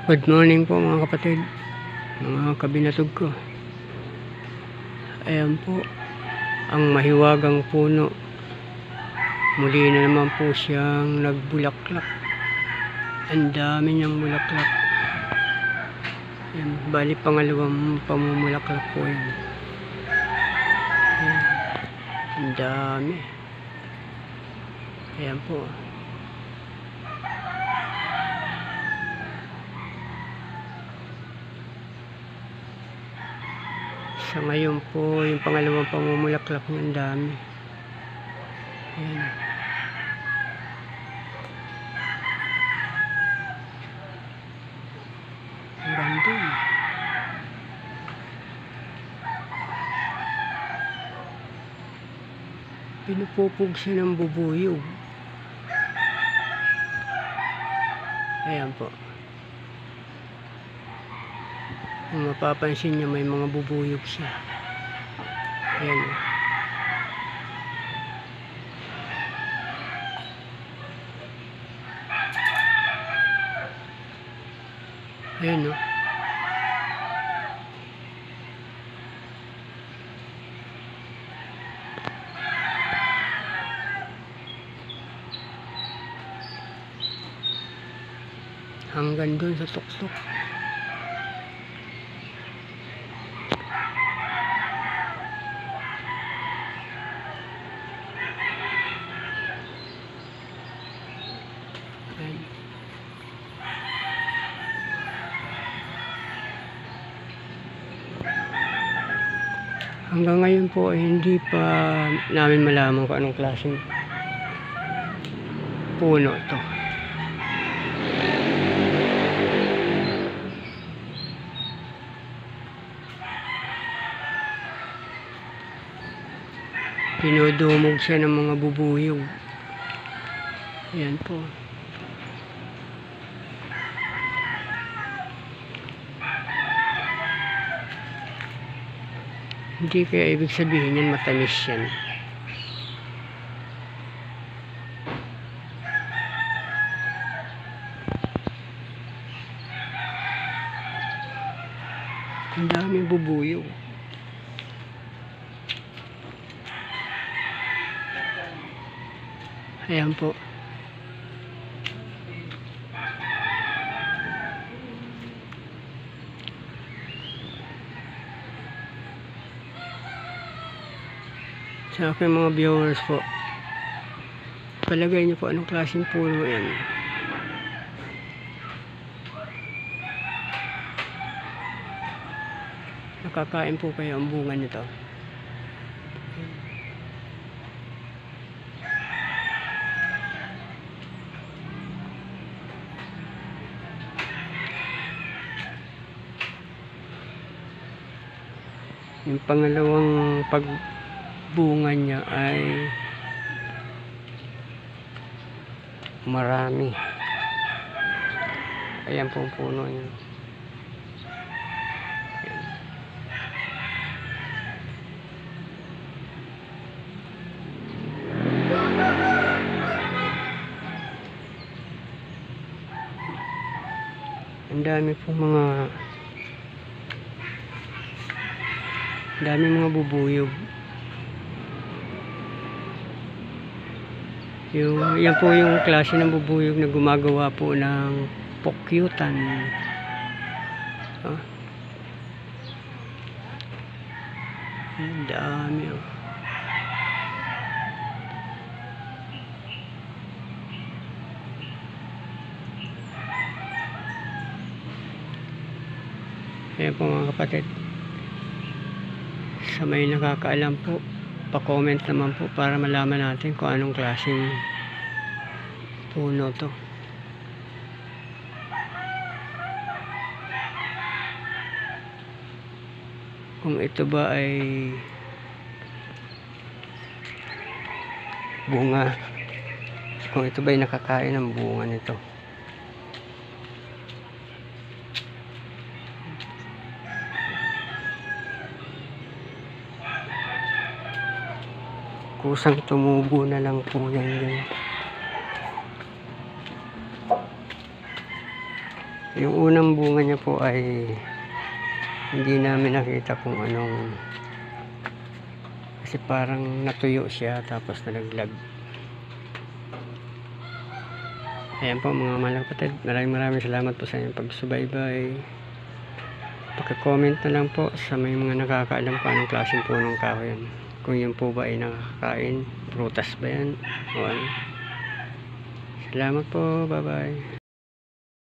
Good morning po mga kapatid, mga kabinatog ko. Ayan po, ang mahiwagang puno. Muli na naman po siyang nagbulaklak. Ang dami niyang bulaklak. Ayan, bali pangalawang pamumulaklak po yun. Ayan, ang dami. Ayan po. Sa ngayon po, yung pangalawang pamumulaklak ng dami. Ayan. Ang ganda. Pinupupog siya ng bubuyog. Ayan po. Kung mapapansin niyo, may mga bubuyog siya. Ayan o. Ayan o. Hanggang dun sa tuktok. Hanggang ngayon po hindi pa namin malaman kung anong klaseng puno to. Pinudumog siya ng mga bubuyog. Ayan po. Hindi kaya ibig sabihin yan matamis yan. Ang daming bubuyog. Ayan po. Sa aking mga viewers po, palagay niyo po anong klaseng puno yan. Nakakain po kayo ang bunga nito. Yung pangalawang pagbunga niya ay marami. Ayan pong puno niya. Ang dami pong mga bubuyog. Yan po yung klase ng bubuyog na gumagawa po ng pokyutan. Ang dami oh. Ayan po mga kapatid. Sa may nakakaalam po, pa-comment naman po para malaman natin kung anong klaseng puno to. Kung ito ba ay bunga, kung ito ba ay nakakain ng bunga nito. Kusang tumubo na lang po yan din. Yung unang bunga niya po ay hindi namin nakita kung anong, kasi parang natuyo siya tapos nalaglag. Ayan po mga mahal na kapatid, maraming salamat po sa inyong pagsubaybay. Paki-comment na lang po sa may mga nakakaalam kung anong klaseng punong kahoy yan. Kung yun po ba ay nakakain, prutas ba yan o ano. Salamat po, bye bye.